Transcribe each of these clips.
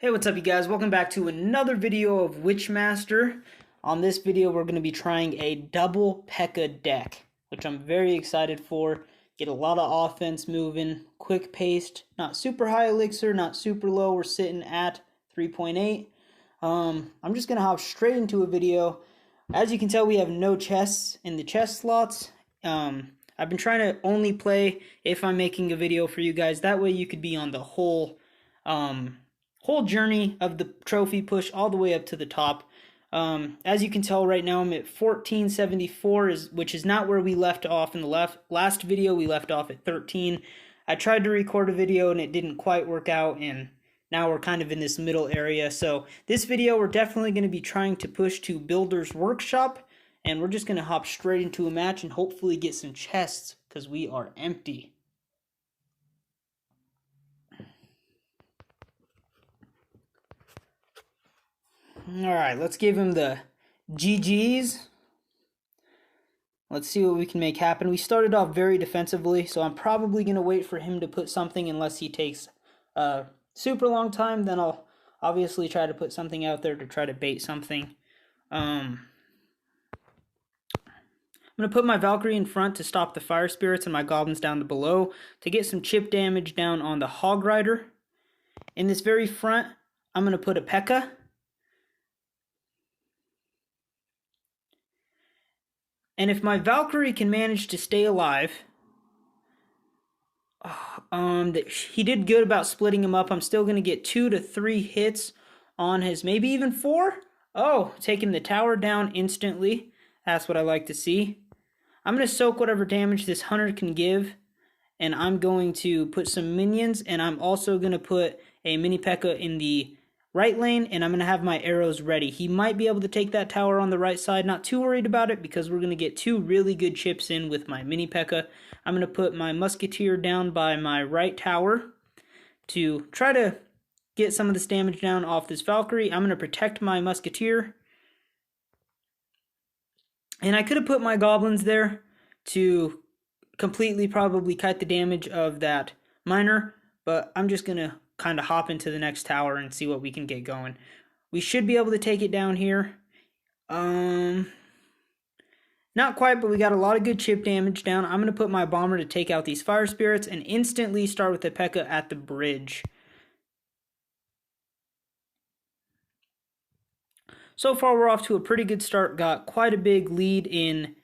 Hey, what's up you guys? Welcome back to another video of Witchmaster. On this video, we're going to be trying a double Pekka deck, which I'm very excited for. Get a lot of offense moving, quick paced, not super high elixir, not super low. We're sitting at 3.8. I'm just going to hop straight into a video. As you can tell, we have no chests in the chest slots. I've been trying to only play if I'm making a video for you guys. That way you could be on the whole journey of the trophy push all the way up to the top. As you can tell right now, I'm at 1474, which is not where we left off in the last video. We left off at 13. I tried to record a video and it didn't quite work out, and now we're kind of in this middle area. So this video, we're definitely going to be trying to push to Builder's Workshop, and we're just going to hop straight into a match and hopefully get some chests because we are empty. Alright, let's give him the GG's. Let's see what we can make happen. We started off very defensively, so I'm probably going to wait for him to put something unless he takes a super long time. Then I'll obviously try to put something out there to try to bait something. I'm going to put my Valkyrie in front to stop the fire spirits and my goblins down below to get some chip damage down on the Hog Rider. In this very front, I'm going to put a Pekka. And if my Valkyrie can manage to stay alive, he did good about splitting him up. I'm still going to get 2 to 3 hits on his, maybe even 4. Oh, taking the tower down instantly. That's what I like to see. I'm going to soak whatever damage this hunter can give, and I'm going to put some minions, and I'm also going to put a mini Pekka in the right lane, and I'm going to have my arrows ready. He might be able to take that tower on the right side. Not too worried about it because we're going to get 2 really good chips in with my mini Pekka. I'm going to put my musketeer down by my right tower to try to get some of this damage down off this Valkyrie. I'm going to protect my musketeer. And I could have put my goblins there to completely probably cut the damage of that miner, but I'm just going to kind of hop into the next tower and see what we can get going. We should be able to take it down here. Not quite, but we got a lot of good chip damage down. I'm going to put my bomber to take out these fire spirits and instantly start with the Pekka at the bridge. So far, we're off to a pretty good start. Got quite a big lead in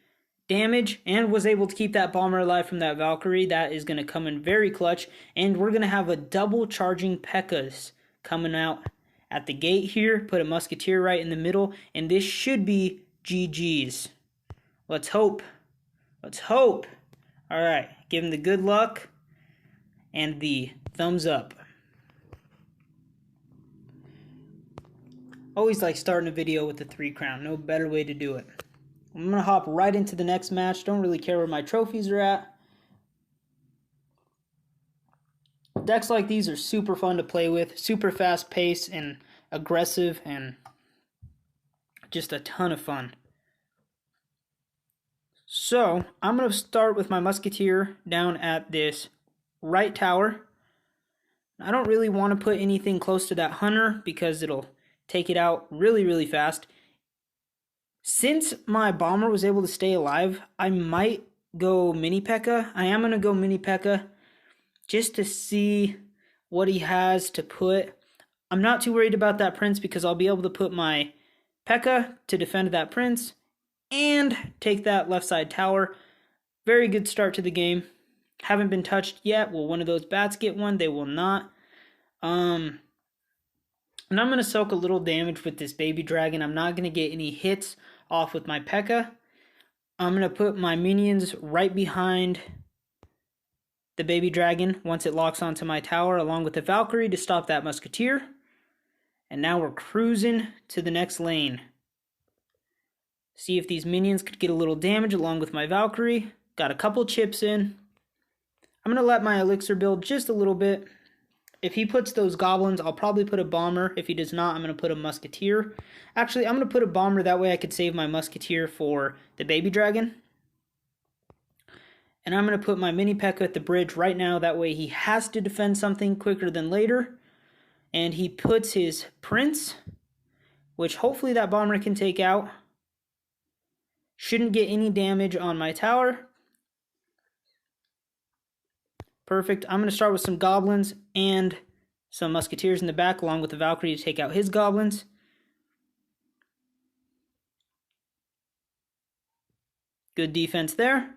damage and was able to keep that bomber alive from that Valkyrie. That is going to come in very clutch, and we're going to have a double charging Pekkas coming out at the gate here. Put a musketeer right in the middle, and this should be GG's. Let's hope. Let's hope. All right, give him the good luck and the thumbs up. Always like starting a video with the 3 crown. No better way to do it. I'm going to hop right into the next match. Don't really care where my trophies are at. Decks like these are super fun to play with. Super fast pace and aggressive and just a ton of fun. So, I'm going to start with my musketeer down at this right tower. I don't really want to put anything close to that hunter because it'll take it out really, really fast. Since my bomber was able to stay alive, I might go mini Pekka. I am going to go mini Pekka just to see what he has to put. I'm not too worried about that prince because I'll be able to put my Pekka to defend that prince and take that left side tower. Very good start to the game. Haven't been touched yet. Will one of those bats get one? They will not. And I'm going to soak a little damage with this baby dragon. I'm not going to get any hits off with my Pekka. I'm going to put my minions right behind the baby dragon once it locks onto my tower, along with the Valkyrie to stop that musketeer. And now we're cruising to the next lane. See if these minions could get a little damage along with my Valkyrie. Got a couple chips in. I'm going to let my elixir build just a little bit. If he puts those goblins, I'll probably put a bomber. If he does not, I'm going to put a musketeer. Actually, I'm going to put a bomber. That way I could save my musketeer for the baby dragon. And I'm going to put my mini Pekka at the bridge right now. That way he has to defend something quicker than later. And he puts his prince, which hopefully that bomber can take out. Shouldn't get any damage on my tower. Perfect. I'm going to start with some goblins and some musketeers in the back, along with the Valkyrie to take out his goblins. Good defense there.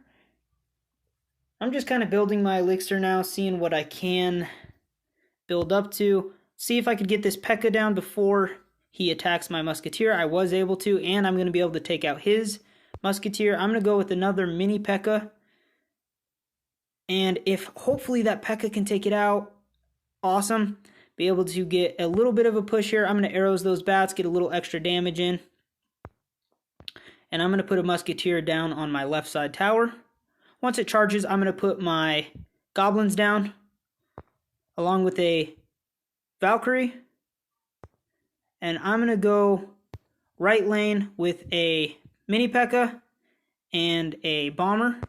I'm just kind of building my elixir now, seeing what I can build up to. See if I could get this Pekka down before he attacks my musketeer. I was able to, and I'm going to be able to take out his musketeer. I'm going to go with another mini Pekka. And if hopefully that Pekka can take it out, awesome. Be able to get a little bit of a push here. I'm going to arrows those bats, get a little extra damage in. And I'm going to put a musketeer down on my left side tower. Once it charges, I'm going to put my goblins down, along with a Valkyrie. And I'm going to go right lane with a mini Pekka and a bomber.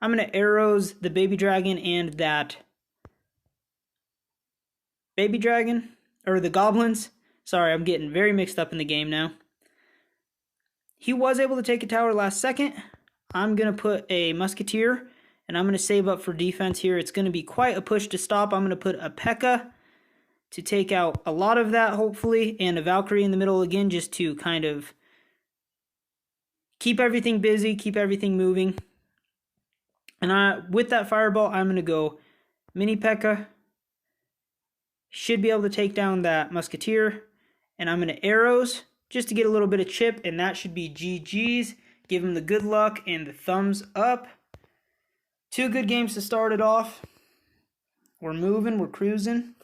I'm going to arrows the baby dragon and that baby dragon, or the goblins. Sorry, I'm getting very mixed up in the game now. He was able to take a tower last second. I'm going to put a musketeer, and I'm going to save up for defense here. It's going to be quite a push to stop. I'm going to put a Pekka to take out a lot of that, hopefully, and a Valkyrie in the middle again, just to kind of keep everything busy, keep everything moving. And with that fireball, I'm going to go mini Pekka. Should be able to take down that musketeer. And I'm going to arrows just to get a little bit of chip, and that should be GG's. Give him the good luck and the thumbs up. 2 good games to start it off. We're moving, we're cruising.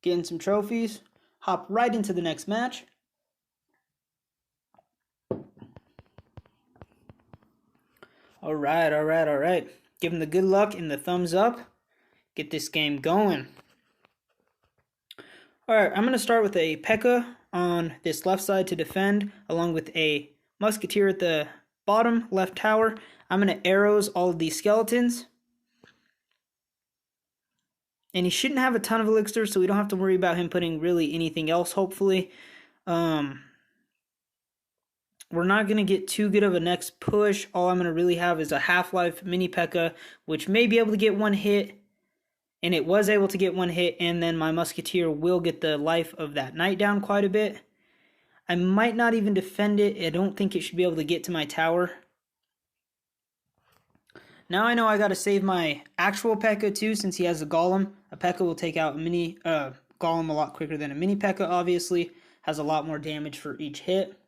Getting some trophies. Hop right into the next match. All right. Give him the good luck and the thumbs up. Get this game going. All right, I'm going to start with a Pekka on this left side to defend, along with a musketeer at the bottom left tower. I'm going to arrows all of these skeletons. And he shouldn't have a ton of elixir, so we don't have to worry about him putting really anything else, hopefully. We're not going to get too good of a next push. All I'm going to really have is a Half-Life mini Pekka, which may be able to get one hit. And it was able to get one hit, and then my musketeer will get the life of that knight down quite a bit. I might not even defend it. I don't think it should be able to get to my tower. Now I know I got to save my actual Pekka too, since he has a golem. A Pekka will take out a mini golem a lot quicker than a mini Pekka, obviously. Has a lot more damage for each hit.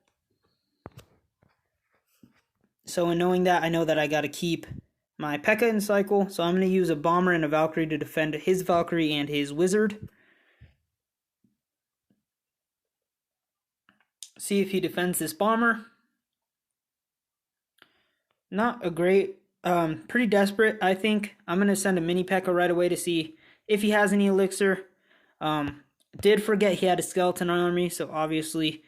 So in knowing that, I know that I got to keep my Pekka in cycle. So I'm going to use a bomber and a Valkyrie to defend his Valkyrie and his wizard. See if he defends this bomber. Not a great, pretty desperate, I think. I'm going to send a mini Pekka right away to see if he has any elixir. Did forget he had a skeleton army, so obviously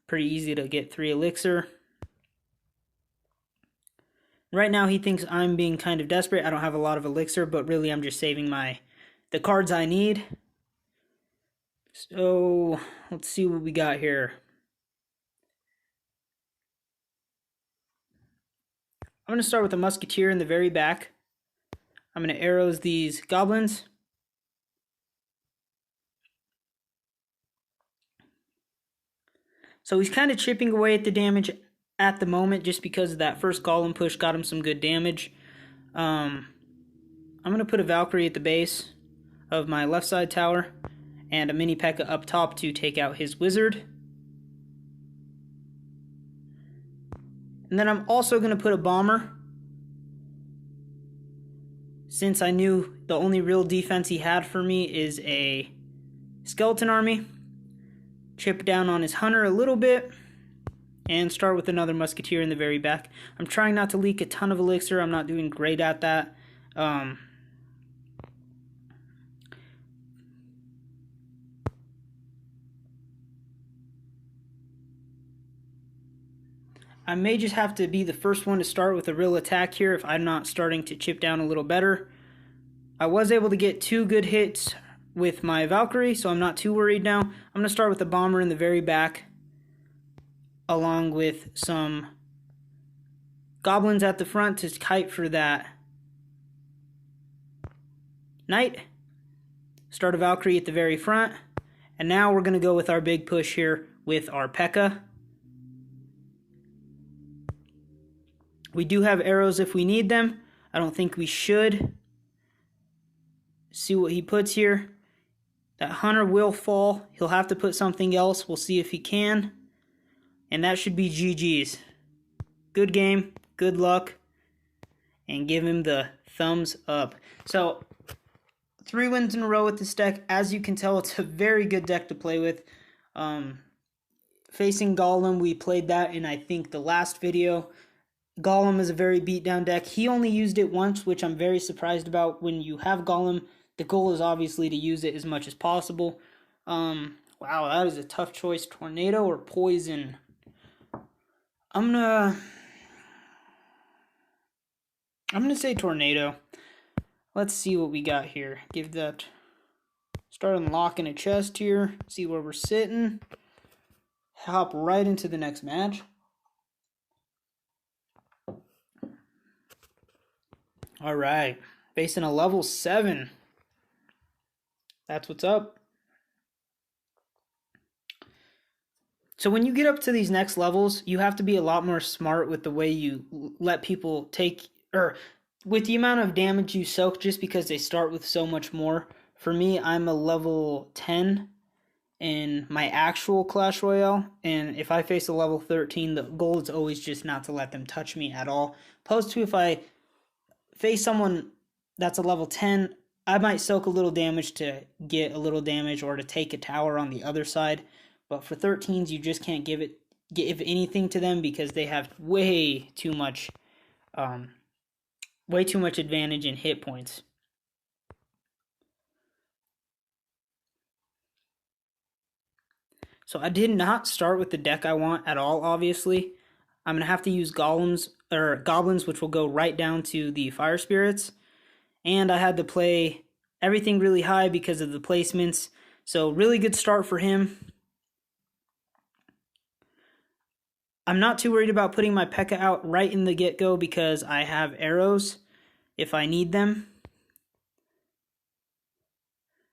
pretty easy to get 3 elixir. Right now he thinks I'm being kind of desperate. I don't have a lot of elixir, but really I'm just saving the cards I need. So let's see what we got here. I'm going to start with a musketeer in the very back. I'm going to arrows these goblins. So he's kind of chipping away at the damage at the moment, just because that first golem push got him some good damage. I'm going to put a Valkyrie at the base of my left side tower and a mini Pekka up top to take out his wizard. And then I'm also going to put a bomber, since I knew the only real defense he had for me is a skeleton army. Chip down on his hunter a little bit. And start with another musketeer in the very back. I'm trying not to leak a ton of elixir. I'm not doing great at that. I may just have to be the first one to start with a real attack here if I'm not starting to chip down a little better. I was able to get 2 good hits with my Valkyrie, so I'm not too worried now. I'm going to start with the bomber in the very back, along with some goblins at the front to kite for that knight. Start a Valkyrie at the very front. And now we're going to go with our big push here with our Pekka. We do have arrows if we need them. I don't think we should. See what he puts here. That hunter will fall. He'll have to put something else. We'll see if he can. And that should be GG's. Good game. Good luck. And give him the thumbs up. So 3 wins in a row with this deck. As you can tell, it's a very good deck to play with. Facing Golem, we played that in, I think, the last video. Golem is a very beatdown deck. He only used it once, which I'm very surprised about. When you have Golem, the goal is obviously to use it as much as possible. Wow, that is a tough choice. Tornado or Poison? I'm gonna say Tornado. Let's see what we got here. Give that. Start unlocking a chest here. See where we're sitting. Hop right into the next match. All right. Facing a level 7. That's what's up. So when you get up to these next levels, you have to be a lot more smart with the way you let people take, or with the amount of damage you soak, just because they start with so much more. For me, I'm a level 10 in my actual Clash Royale, and if I face a level 13, the goal is always just not to let them touch me at all. Opposed to if I face someone that's a level 10, I might soak a little damage to get a little damage or to take a tower on the other side. But for 13s, you just can't give anything to them because they have way too much advantage in hit points. So I did not start with the deck I want at all, obviously. I'm going to have to use goblins, which will go right down to the fire spirits. And I had to play everything really high because of the placements. So really good start for him. I'm not too worried about putting my Pekka out right in the get-go because I have arrows if I need them.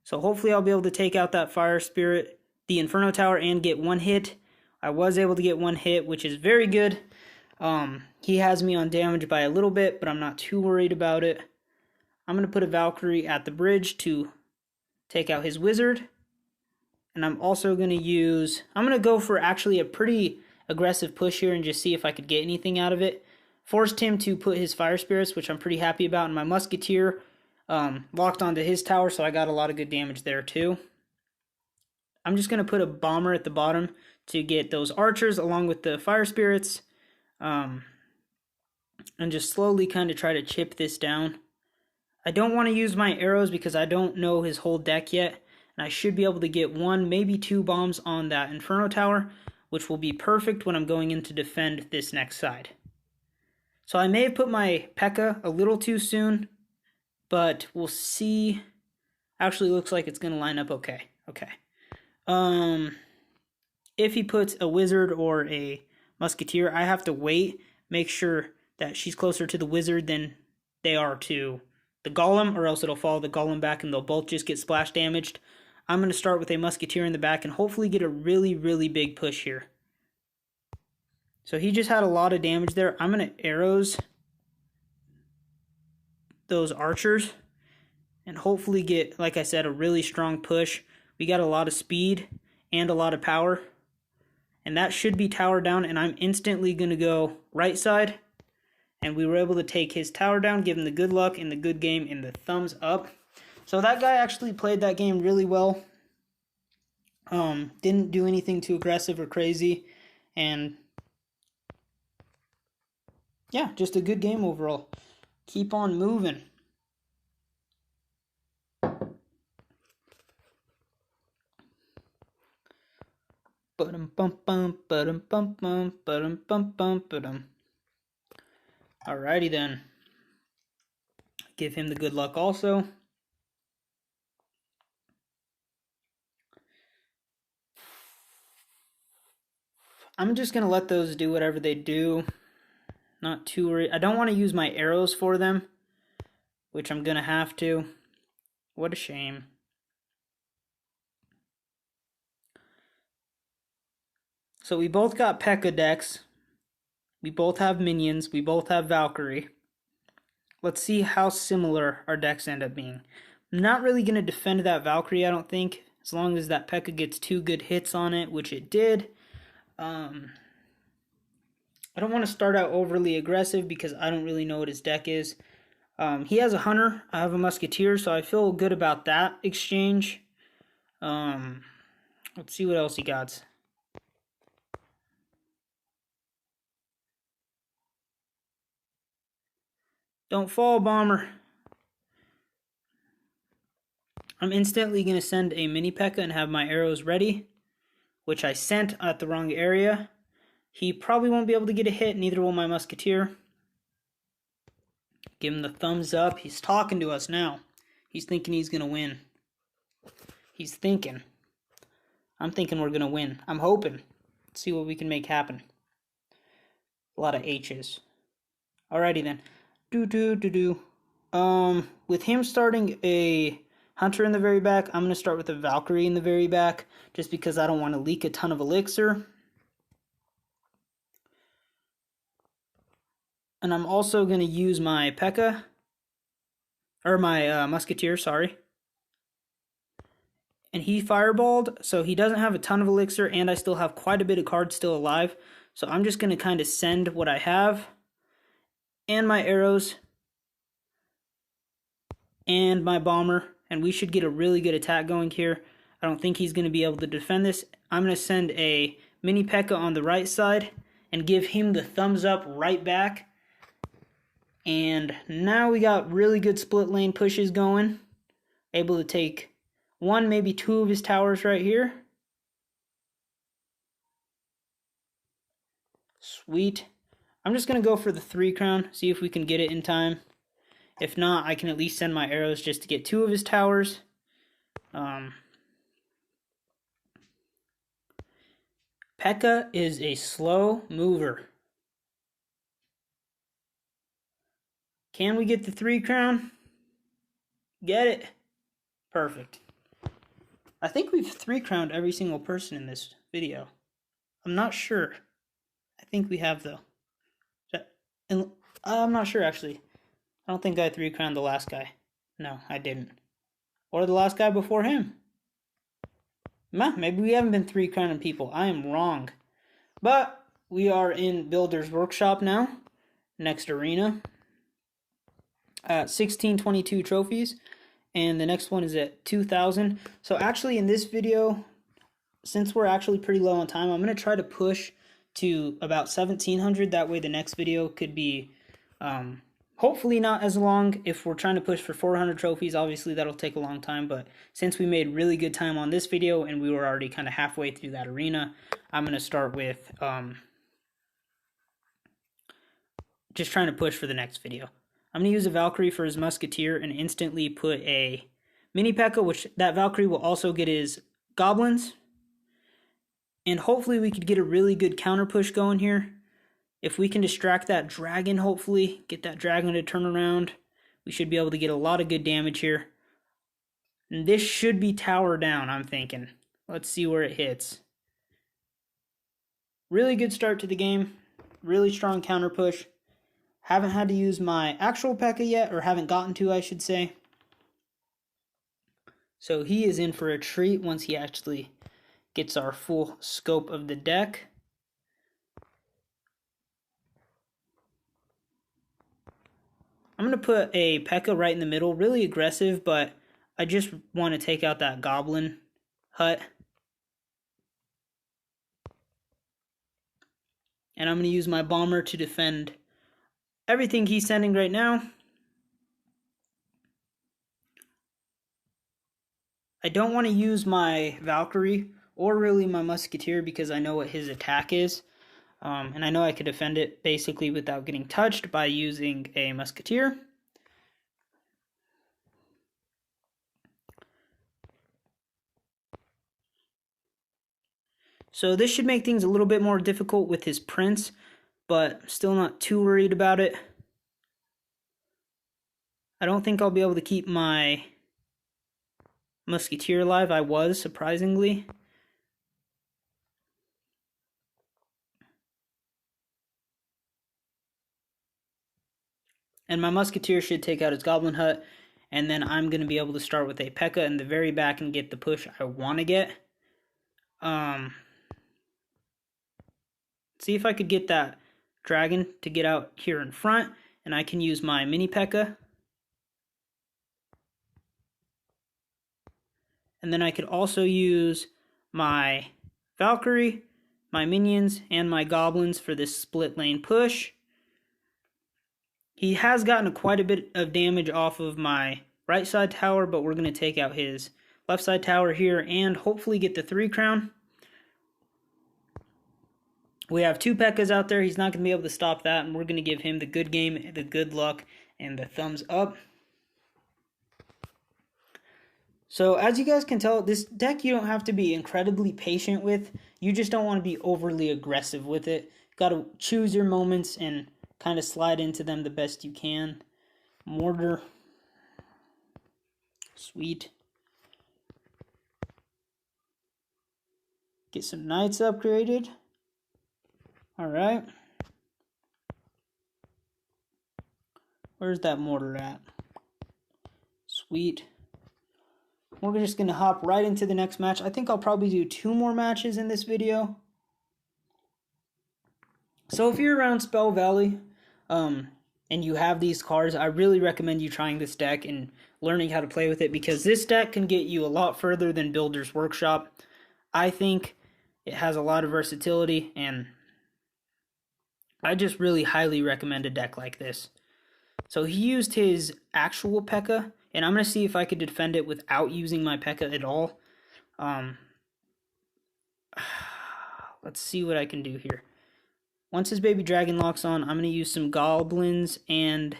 So hopefully I'll be able to take out that fire spirit, the Inferno Tower, and get one hit. I was able to get one hit, which is very good. He has me on damage by a little bit, but I'm not too worried about it. I'm going to put a Valkyrie at the bridge to take out his wizard. And I'm also going to go for actually a pretty aggressive push here and just see if I could get anything out of it. Forced him to put his fire spirits, which I'm pretty happy about, and my musketeer locked onto his tower, so I got a lot of good damage there too. I'm just going to put a bomber at the bottom to get those archers along with the fire spirits, and just slowly kind of try to chip this down. I don't want to use my arrows because I don't know his whole deck yet, and I should be able to get 1, maybe 2 bombs on that Inferno Tower, which will be perfect when I'm going in to defend this next side. So I may have put my Pekka a little too soon, but we'll see. Actually, looks like it's going to line up okay. Okay. If he puts a wizard or a musketeer, I have to wait, make sure that she's closer to the wizard than they are to the golem, or else it'll follow the golem back and they'll both just get splash damaged. I'm going to start with a musketeer in the back and hopefully get a really, really big push here. So he just had a lot of damage there. I'm going to arrows those archers and hopefully get, like I said, a really strong push. We got a lot of speed and a lot of power. And that should be tower down, and I'm instantly going to go right side. And we were able to take his tower down, give him the good luck and the good game and the thumbs up. So that guy actually played that game really well. Didn't do anything too aggressive or crazy. And yeah, just a good game overall. Keep on moving. Alrighty then. Give him the good luck also. I'm just going to let those do whatever they do. Not too worried. I don't want to use my arrows for them, which I'm going to have to. What a shame. So we both got Pekka decks. We both have minions. We both have Valkyrie. Let's see how similar our decks end up being. I'm not really going to defend that Valkyrie, I don't think, as long as that Pekka gets 2 good hits on it, which it did. I don't want to start out overly aggressive because I don't really know what his deck is. He has a Hunter, I have a Musketeer, so I feel good about that exchange. Let's see what else he got. Don't fall, Bomber. I'm instantly going to send a mini Pekka and have my arrows ready, which I sent at the wrong area. He probably won't be able to get a hit, neither will my Musketeer. Give him the thumbs up. He's talking to us now. He's thinking he's going to win. He's thinking. I'm thinking we're going to win. I'm hoping. Let's see what we can make happen. A lot of H's. Alrighty then. With him starting a Hunter in the very back, I'm going to start with a Valkyrie in the very back, just because I don't want to leak a ton of elixir. And I'm also going to use my Pekka, or my Musketeer, sorry. And he fireballed, so he doesn't have a ton of elixir, and I still have quite a bit of cards still alive. So I'm just going to kind of send what I have, and my arrows, and my Bomber, and we should get a really good attack going here. I don't think he's going to be able to defend this. I'm going to send a mini Pekka on the right side, and give him the thumbs up right back. And now we got really good split lane pushes going. Able to take 1, maybe 2 of his towers right here. Sweet. I'm just going to go for the 3 crown, see if we can get it in time. If not, I can at least send my arrows just to get 2 of his towers. Pekka is a slow mover. Can we get the 3 crown? Get it. Perfect. I think we've 3 crowned every single person in this video. I'm not sure. I think we have, though. I'm not sure, actually. I don't think I 3 crowned the last guy. No, I didn't. Or the last guy before him. Maybe we haven't been 3 crowning people. I am wrong. But we are in Builder's Workshop now. Next arena. At 1622 trophies. And the next one is at 2,000. So actually in this video, since we're actually pretty low on time, I'm going to try to push to about 1,700. That way the next video could be hopefully not as long. If we're trying to push for 400 trophies, obviously that'll take a long time. But since we made really good time on this video and we were already kind of halfway through that arena, I'm going to start with just trying to push for the next video. I'm going to use a Valkyrie for his Musketeer and instantly put a mini Pekka, which that Valkyrie will also get his goblins. And hopefully we could get a really good counter push going here. If we can distract that dragon, hopefully, get that dragon to turn around, we should be able to get a lot of good damage here. And this should be tower down, I'm thinking. Let's see where it hits. Really good start to the game. Really strong counter push. Haven't had to use my actual Pekka yet, or haven't gotten to, I should say. So he is in for a treat once he actually gets our full scope of the deck. I'm going to put a Pekka right in the middle, really aggressive, but I just want to take out that goblin hut. And I'm going to use my Bomber to defend everything he's sending right now. I don't want to use my Valkyrie or really my Musketeer because I know what his attack is. And I know I could defend it basically without getting touched by using a Musketeer. So this should make things a little bit more difficult with his prince, but still not too worried about it. I don't think I'll be able to keep my musketeer alive. I was, surprisingly. And my musketeer should take out his goblin hut, and then I'm going to be able to start with a Pekka in the very back and get the push I want to get. See if I could get that dragon to get out here in front, and I can use my mini Pekka. And then I could also use my Valkyrie, my minions, and my goblins for this split lane push. He has gotten quite a bit of damage off of my right side tower, but we're going to take out his left side tower here and hopefully get the 3 crown. We have 2 Pekkas out there. He's not going to be able to stop that, and we're going to give him the good game, the good luck, and the thumbs up. So as you guys can tell, this deck you don't have to be incredibly patient with. You just don't want to be overly aggressive with it. Got to choose your moments and kind of slide into them the best you can. Mortar. Sweet. Get some knights upgraded. Alright. Where's that mortar at? Sweet. We're just going to hop right into the next match. I think I'll probably do 2 more matches in this video. So if you're around Spell Valley, and you have these cards, I really recommend you trying this deck and learning how to play with it, because this deck can get you a lot further than Builder's Workshop. I think it has a lot of versatility, and I just really highly recommend a deck like this. So he used his actual Pekka, and I'm going to see if I could defend it without using my Pekka at all. Let's see what I can do here. Once his baby dragon locks on, I'm going to use some goblins and...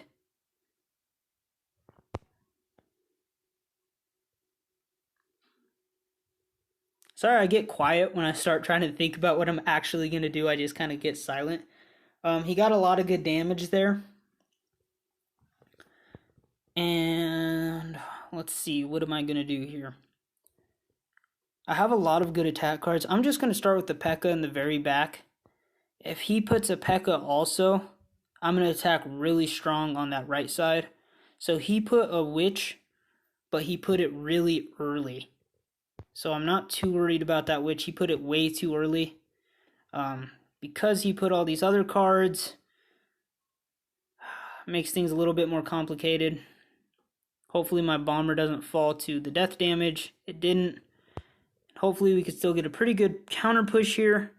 Sorry, I get quiet when I start trying to think about what I'm actually going to do. I just kind of get silent. He got a lot of good damage there. And let's see, what am I going to do here? I have a lot of good attack cards. I'm just going to start with the Pekka in the very back. If he puts a Pekka also, I'm going to attack really strong on that right side. So he put a witch, but he put it really early. So I'm not too worried about that witch. He put it way too early. Because he put all these other cards, makes things a little bit more complicated. Hopefully my bomber doesn't fall to the death damage. It didn't. Hopefully we could still get a pretty good counter push here.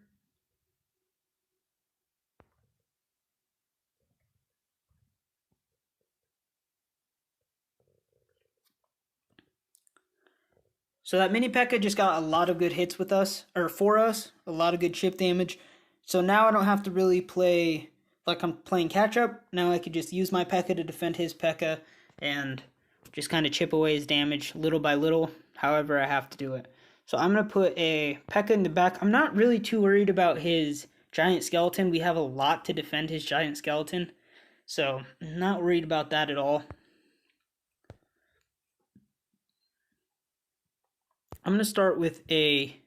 So that mini Pekka just got a lot of good hits with us, or for us, a lot of good chip damage. So now I don't have to really play like I'm playing catch up. Now I could just use my Pekka to defend his Pekka and just kind of chip away his damage little by little, however I have to do it. So I'm going to put a Pekka in the back. I'm not really too worried about his giant skeleton. We have a lot to defend his giant skeleton. So I'm not worried about that at all. I'm going to start with a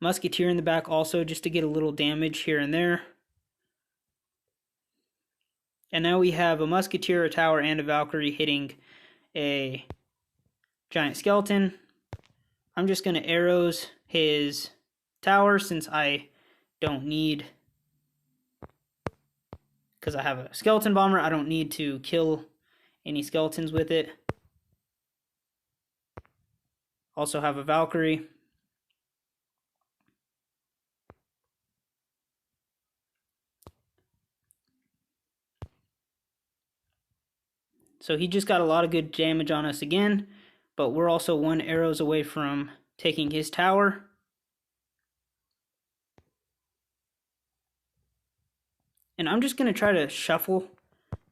musketeer in the back also, just to get a little damage here and there. And now we have a musketeer, a tower, and a Valkyrie hitting a giant skeleton. I'm just going to arrows his tower since I don't need, because I have a skeleton bomber, I don't need to kill any skeletons with it. Also have a Valkyrie. So he just got a lot of good damage on us again, but we're also 1 arrows away from taking his tower. And I'm just going to try to shuffle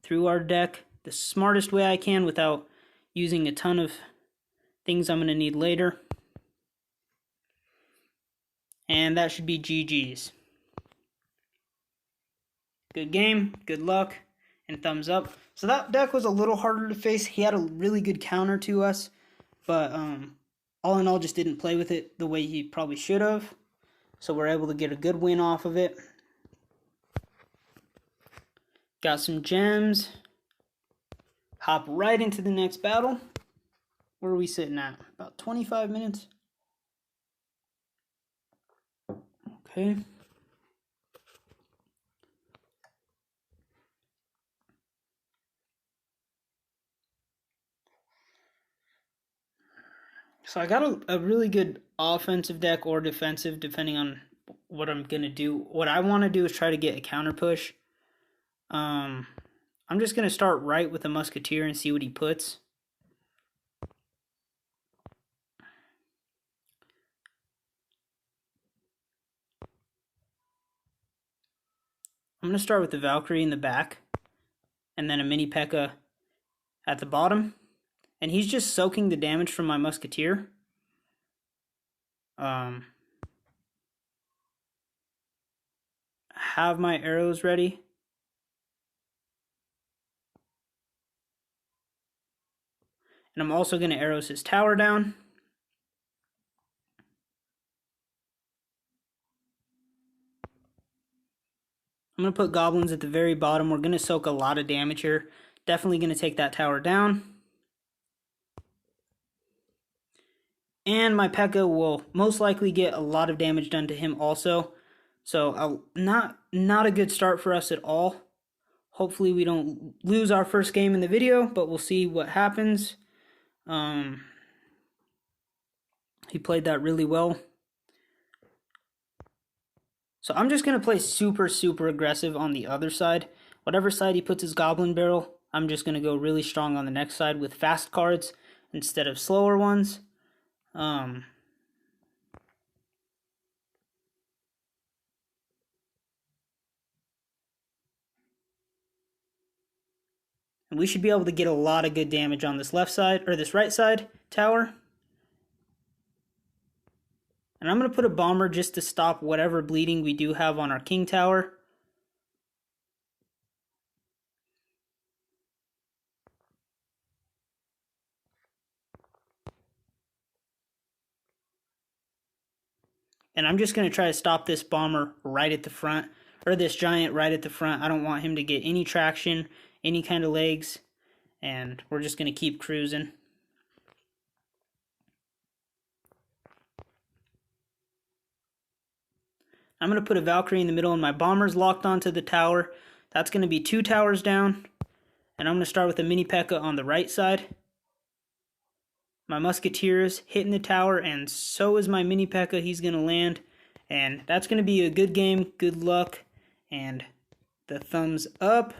through our deck the smartest way I can without using a ton of things I'm going to need later. and that should be GG's. Good game, good luck, and thumbs up. So that deck was a little harder to face. He had a really good counter to us, but all in all, just didn't play with it the way he probably should have. So we're able to get a good win off of it. Got some gems. Hop right into the next battle. Where are we sitting at? About 25 minutes. Okay. So I got a really good offensive deck or defensive, depending on what I'm going to do. What I want to do is try to get a counter push. I'm just going to start right with the Musketeer and see what he puts. I'm going to start with the Valkyrie in the back, and then a mini Pekka at the bottom. And he's just soaking the damage from my Musketeer. Have my arrows ready. And I'm also going to arrows his tower down. I'm going to put goblins at the very bottom. We're going to soak a lot of damage here. Definitely going to take that tower down. And my Pekka will most likely get a lot of damage done to him also. So not a good start for us at all. Hopefully we don't lose our first game in the video, but we'll see what happens. He played that really well. So I'm just going to play super aggressive on the other side. Whatever side he puts his Goblin Barrel, I'm just going to go really strong on the next side with fast cards instead of slower ones. And we should be able to get a lot of good damage on this left side, or this right side tower. And I'm going to put a bomber just to stop whatever bleeding we do have on our king tower. And I'm just going to try to stop this bomber right at the front, or this giant right at the front. I don't want him to get any traction, any kind of legs, and we're just going to keep cruising. I'm going to put a Valkyrie in the middle, and my bomber's locked onto the tower. That's going to be 2 towers down, and I'm going to start with a mini Pekka on the right side. My Musketeer's hitting the tower, and so is my mini Pekka. He's going to land, and that's going to be a good game. Good luck, and the thumbs up.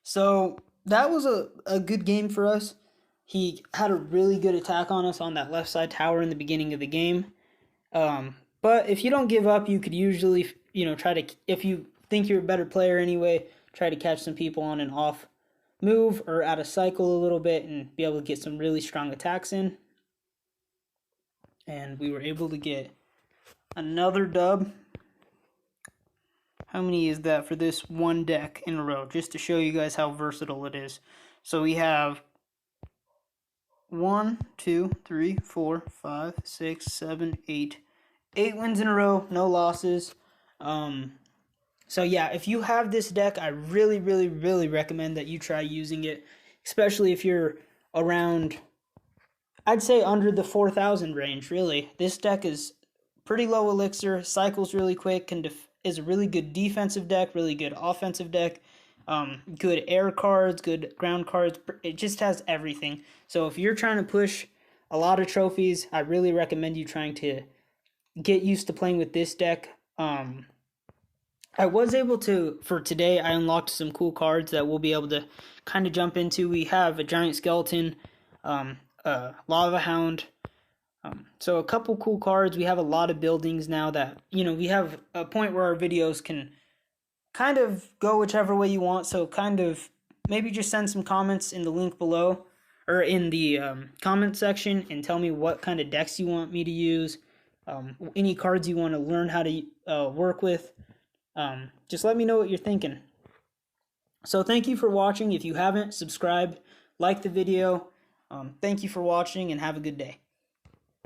So that was a good game for us. He had a really good attack on us on that left side tower in the beginning of the game. But if you don't give up, you could usually, try to, if you think you're a better player anyway, try to catch some people on an off move or out of cycle a little bit and be able to get some really strong attacks in. And we were able to get another dub. How many is that for this one deck in a row? Just to show you guys how versatile it is. So we have 1, 2, 3, 4, 5, 6, 7, 8. 8 wins in a row, no losses. So yeah, if you have this deck, I really recommend that you try using it, especially if you're around, I'd say under the 4,000 range, really. This deck is pretty low elixir, cycles really quick, is a really good defensive deck, really good offensive deck, good air cards, good ground cards. It just has everything. So if you're trying to push a lot of trophies, I really recommend you trying to get used to playing with this deck. I was able to, for today, I unlocked some cool cards that we'll be able to kind of jump into. We have a giant skeleton, a lava hound, so a couple cool cards. We have a lot of buildings now that, we have a point where our videos can kind of go whichever way you want. So kind of maybe just send some comments in the link below, or in the comment section, and tell me what kind of decks you want me to use. any cards you want to learn how to work with. Just let me know what you're thinking. So thank you for watching. If you haven't, subscribe, like the video. Thank you for watching, and have a good day.